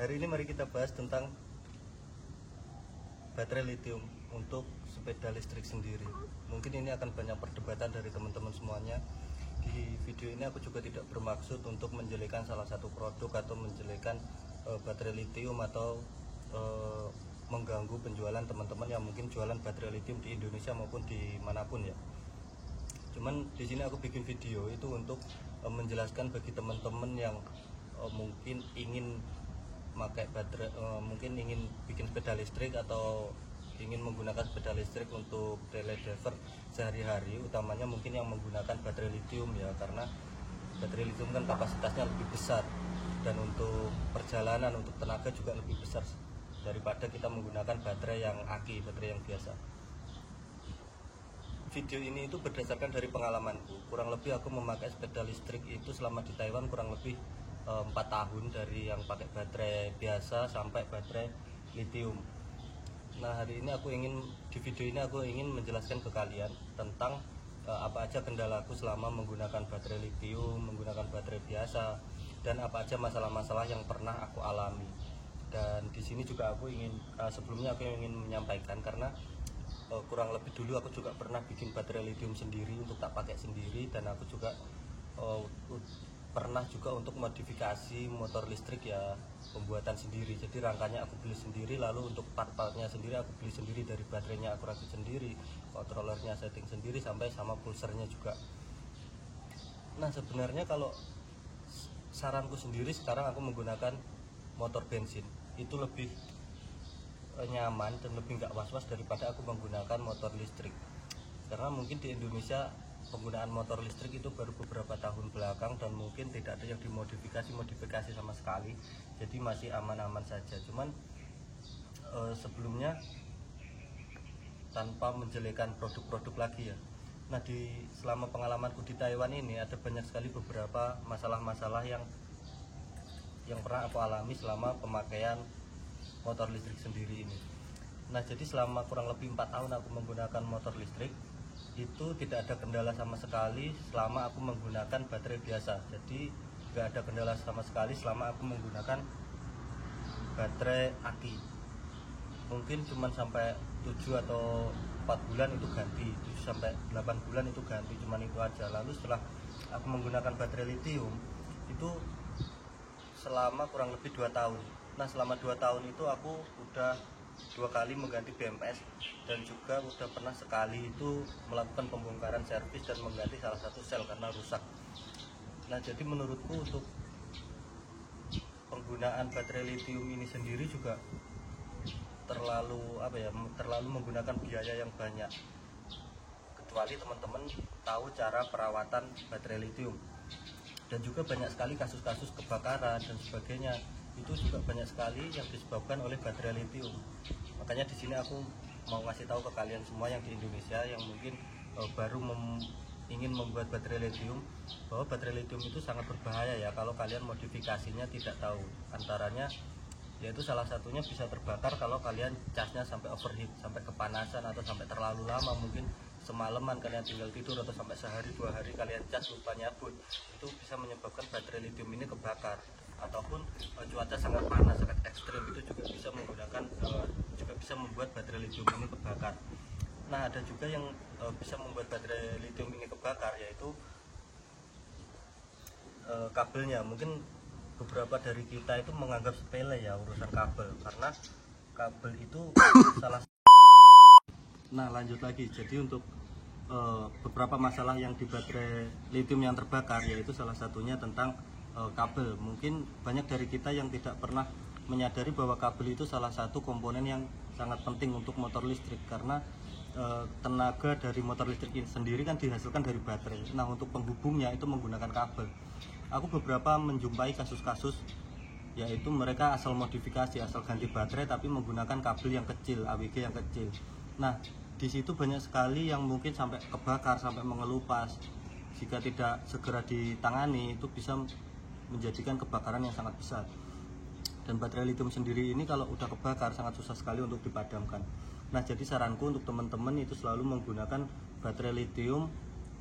Hari ini mari kita bahas tentang baterai lithium untuk sepeda listrik sendiri. Mungkin ini akan banyak perdebatan dari teman-teman semuanya. Di video ini aku juga tidak bermaksud untuk menjelekan salah satu produk atau menjelekan baterai lithium atau mengganggu penjualan teman-teman yang mungkin jualan baterai lithium di Indonesia maupun di manapun ya. Cuman di sini aku bikin video itu untuk menjelaskan bagi teman-teman yang mungkin ingin pakai baterai, mungkin ingin bikin sepeda listrik atau ingin menggunakan sepeda listrik untuk daily driver sehari-hari, utamanya mungkin yang menggunakan baterai lithium ya, karena baterai lithium kan kapasitasnya lebih besar dan untuk perjalanan, untuk tenaga juga lebih besar daripada kita menggunakan baterai yang aki, baterai yang biasa. Video ini itu berdasarkan dari pengalamanku. Kurang lebih aku memakai sepeda listrik itu selama di Taiwan kurang lebih 4 tahun, dari yang pakai baterai biasa sampai baterai lithium. Nah, hari ini di video ini aku ingin menjelaskan ke kalian tentang apa aja kendalaku selama menggunakan baterai lithium, menggunakan baterai biasa, dan apa aja masalah-masalah yang pernah aku alami. Dan di sini juga sebelumnya aku ingin menyampaikan, karena kurang lebih dulu aku juga pernah bikin baterai lithium sendiri untuk tak pakai sendiri, dan aku juga pernah juga untuk modifikasi motor listrik ya, pembuatan sendiri. Jadi rangkanya aku beli sendiri, lalu untuk part-partnya sendiri aku beli sendiri, dari baterainya aku rakit sendiri, controllernya setting sendiri, sampai sama pulsernya juga. Nah, sebenarnya kalau saranku sendiri, sekarang aku menggunakan motor bensin itu lebih nyaman dan lebih nggak was-was daripada aku menggunakan motor listrik. Karena mungkin di Indonesia penggunaan motor listrik itu baru beberapa tahun belakang, dan mungkin tidak ada yang dimodifikasi sama sekali, jadi masih aman-aman saja. Cuman sebelumnya, tanpa menjelekan produk-produk lagi ya, nah selama pengalamanku di Taiwan ini ada banyak sekali beberapa masalah-masalah yang pernah aku alami selama pemakaian motor listrik sendiri ini. Nah, jadi selama kurang lebih 4 tahun aku menggunakan motor listrik, itu tidak ada kendala sama sekali selama aku menggunakan baterai biasa. Jadi nggak ada kendala sama sekali selama aku menggunakan baterai aki. Mungkin cuma sampai 7 atau 4 bulan itu ganti, 7 sampai 8 bulan itu ganti, cuman itu aja. Lalu setelah aku menggunakan baterai lithium itu selama kurang lebih 2 tahun. Nah, selama 2 tahun itu aku udah 2 kali mengganti BMS, dan juga udah pernah sekali itu melakukan pembongkaran servis dan mengganti salah satu sel karena rusak. Nah, jadi menurutku untuk penggunaan baterai lithium ini sendiri juga terlalu menggunakan biaya yang banyak, kecuali teman-teman tahu cara perawatan baterai lithium. Dan juga banyak sekali kasus-kasus kebakaran dan sebagainya, itu juga banyak sekali yang disebabkan oleh baterai lithium. Makanya di sini aku mau ngasih tahu ke kalian semua yang di Indonesia yang mungkin baru ingin membuat baterai lithium, bahwa baterai lithium itu sangat berbahaya ya kalau kalian modifikasinya tidak tahu. Antaranya yaitu salah satunya bisa terbakar kalau kalian casnya sampai overheat, sampai kepanasan, atau sampai terlalu lama, mungkin semalaman kalian tinggal tidur, atau sampai sehari 2 hari kalian cas lupa nyabut, itu bisa menyebabkan baterai lithium ini kebakar. Ataupun cuaca sangat panas, sangat ekstrim, itu juga bisa membuat baterai lithium ini kebakar. Nah, ada juga yang bisa membuat baterai lithium ini kebakar, yaitu kabelnya. Mungkin beberapa dari kita itu menganggap sepele ya urusan kabel, karena kabel itu salah. Nah, lanjut lagi. Jadi untuk beberapa masalah yang di baterai lithium yang terbakar, yaitu salah satunya tentang kabel. Mungkin banyak dari kita yang tidak pernah menyadari bahwa kabel itu salah satu komponen yang sangat penting untuk motor listrik, karena tenaga dari motor listrik ini sendiri kan dihasilkan dari baterai. Nah, untuk penghubungnya itu menggunakan kabel. Aku beberapa menjumpai kasus-kasus yaitu mereka asal modifikasi, asal ganti baterai, tapi menggunakan kabel yang kecil, AWG yang kecil. Nah, di situ banyak sekali yang mungkin sampai kebakar, sampai mengelupas. Jika tidak segera ditangani, itu bisa menjadikan kebakaran yang sangat besar. Dan baterai lithium sendiri ini kalau udah kebakar sangat susah sekali untuk dipadamkan. Nah, jadi saranku untuk teman-teman itu selalu menggunakan baterai lithium.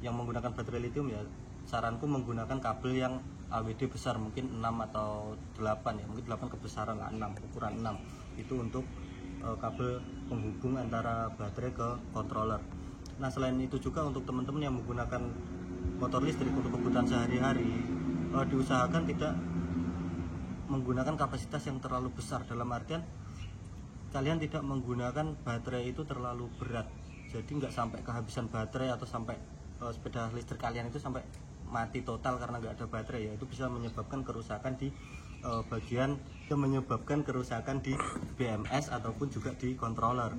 Yang menggunakan baterai lithium ya, saranku menggunakan kabel yang AWD besar, mungkin 6 atau 8 ya, mungkin 8 kebesaran lah, 6 ukuran 6 itu untuk kabel penghubung antara baterai ke controller. Nah selain itu juga untuk teman-teman yang menggunakan motor listrik untuk kebutuhan sehari-hari, diusahakan tidak menggunakan kapasitas yang terlalu besar, dalam artian kalian tidak menggunakan baterai itu terlalu berat, jadi nggak sampai kehabisan baterai atau sampai sepeda listrik kalian itu sampai mati total karena nggak ada baterai ya, itu bisa menyebabkan kerusakan di bagian yang menyebabkan kerusakan di BMS ataupun juga di controller.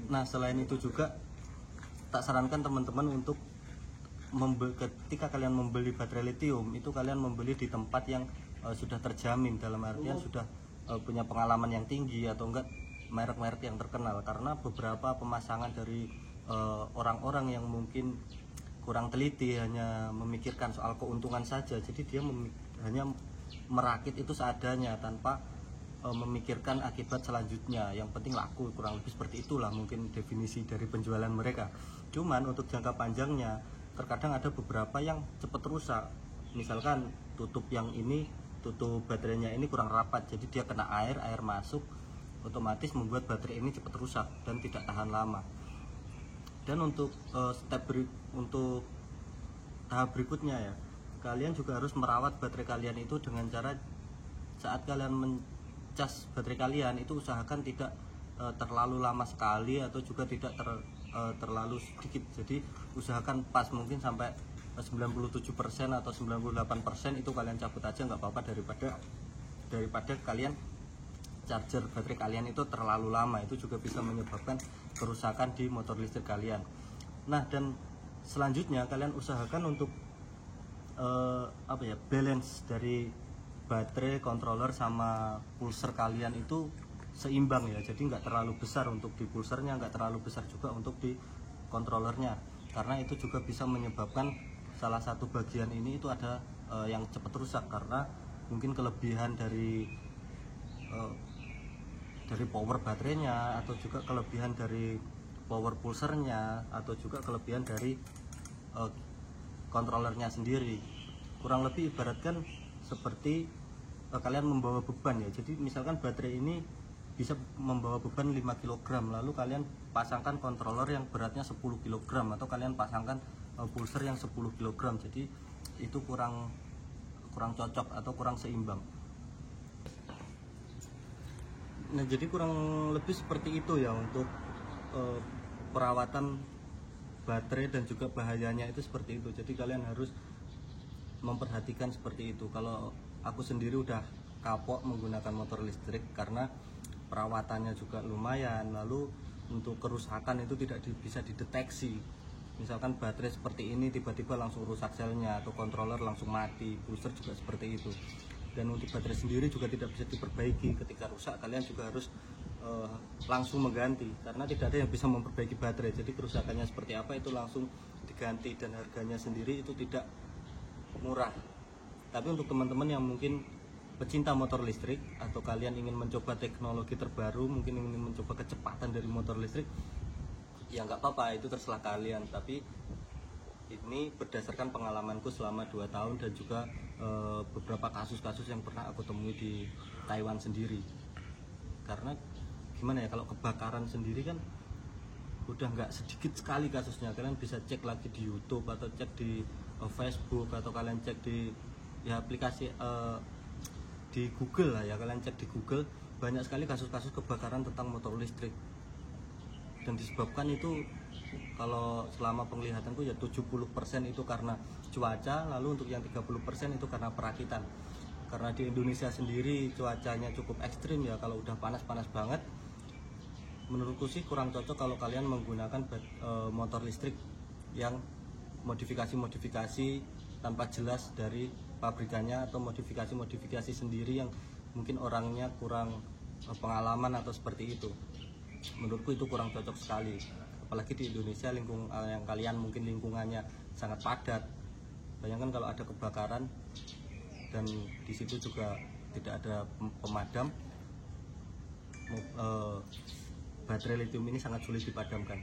Nah selain itu juga tak sarankan teman-teman untuk ketika kalian membeli baterai lithium itu kalian membeli di tempat yang sudah terjamin, dalam artian sudah punya pengalaman yang tinggi atau enggak merek-merek yang terkenal, karena beberapa pemasangan dari orang-orang yang mungkin kurang teliti hanya memikirkan soal keuntungan saja, jadi dia hanya merakit itu seadanya tanpa memikirkan akibat selanjutnya, yang penting laku, kurang lebih seperti itulah mungkin definisi dari penjualan mereka. Cuman untuk jangka panjangnya terkadang ada beberapa yang cepat rusak, misalkan tutup yang ini, tutup baterainya ini kurang rapat, jadi dia kena air masuk, otomatis membuat baterai ini cepat rusak dan tidak tahan lama. Dan untuk untuk tahap berikutnya ya, kalian juga harus merawat baterai kalian itu dengan cara saat kalian mencas baterai kalian itu usahakan tidak terlalu lama sekali atau juga tidak terlalu sedikit, jadi usahakan pas, mungkin sampai 97% atau 98% itu kalian cabut aja nggak apa-apa, daripada kalian charger baterai kalian itu terlalu lama, itu juga bisa menyebabkan kerusakan di motor listrik kalian. Nah dan selanjutnya kalian usahakan untuk balance dari baterai, controller sama pulser kalian itu seimbang ya, jadi nggak terlalu besar untuk di pulsernya, nggak terlalu besar juga untuk di controllernya, karena itu juga bisa menyebabkan salah satu bagian ini itu ada yang cepat rusak, karena mungkin kelebihan dari power baterainya, atau juga kelebihan dari power pulsernya, atau juga kelebihan dari kontrolernya sendiri. Kurang lebih ibaratkan seperti kalian membawa beban ya, jadi misalkan baterai ini bisa membawa beban 5 kg, lalu kalian pasangkan controller yang beratnya 10 kg, atau kalian pasangkan pulser yang 10 kg, jadi itu kurang cocok atau kurang seimbang. Nah jadi kurang lebih seperti itu ya untuk perawatan baterai, dan juga bahayanya itu seperti itu, jadi kalian harus memperhatikan seperti itu. Kalau aku sendiri udah kapok menggunakan motor listrik karena perawatannya juga lumayan, lalu untuk kerusakan itu tidak bisa dideteksi, misalkan baterai seperti ini tiba-tiba langsung rusak selnya, atau controller langsung mati, booster juga seperti itu. Dan untuk baterai sendiri juga tidak bisa diperbaiki, ketika rusak kalian juga harus langsung mengganti, karena tidak ada yang bisa memperbaiki baterai, jadi kerusakannya seperti apa itu langsung diganti, dan harganya sendiri itu tidak murah. Tapi untuk teman-teman yang mungkin pecinta motor listrik, atau kalian ingin mencoba teknologi terbaru, mungkin ingin mencoba kecepatan dari motor listrik, ya nggak apa-apa, itu terserah kalian. Tapi ini berdasarkan pengalamanku selama 2 tahun dan juga beberapa kasus-kasus yang pernah aku temui di Taiwan sendiri. Karena gimana ya, kalau kebakaran sendiri kan udah nggak sedikit sekali kasusnya, kalian bisa cek lagi di YouTube atau cek di Facebook, atau kalian cek di aplikasi di Google lah ya, kalian cek di Google, banyak sekali kasus-kasus kebakaran tentang motor listrik. Dan disebabkan itu, kalau selama penglihatanku ya 70% itu karena cuaca, lalu untuk yang 30% itu karena perakitan. Karena di Indonesia sendiri cuacanya cukup ekstrim ya, kalau udah panas-panas banget, menurutku sih kurang cocok kalau kalian menggunakan motor listrik yang modifikasi tanpa jelas dari pabrikannya, atau modifikasi sendiri yang mungkin orangnya kurang pengalaman atau seperti itu. Menurutku itu kurang cocok sekali, apalagi di Indonesia yang kalian mungkin lingkungannya sangat padat. Bayangkan kalau ada kebakaran dan di situ juga tidak ada pemadam, baterai lithium ini sangat sulit dipadamkan.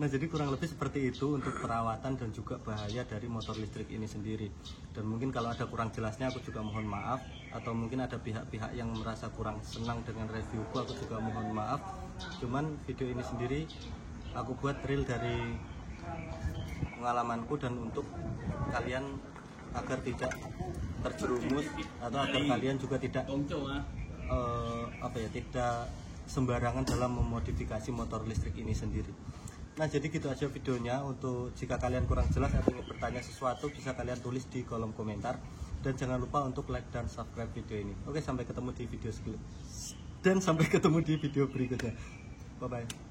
Nah, jadi kurang lebih seperti itu untuk perawatan dan juga bahaya dari motor listrik ini sendiri. Dan mungkin kalau ada kurang jelasnya aku juga mohon maaf, atau mungkin ada pihak-pihak yang merasa kurang senang dengan reviewku, aku juga mohon maaf. Cuman video ini sendiri aku buat real dari pengalamanku dan untuk kalian agar tidak terjerumus atau agar kalian juga tidak tidak sembarangan dalam memodifikasi motor listrik ini sendiri. Nah, jadi gitu aja videonya. Untuk jika kalian kurang jelas atau ingin bertanya sesuatu, bisa kalian tulis di kolom komentar. Dan jangan lupa untuk like dan subscribe video ini. Oke, sampai ketemu di video berikutnya. Bye bye.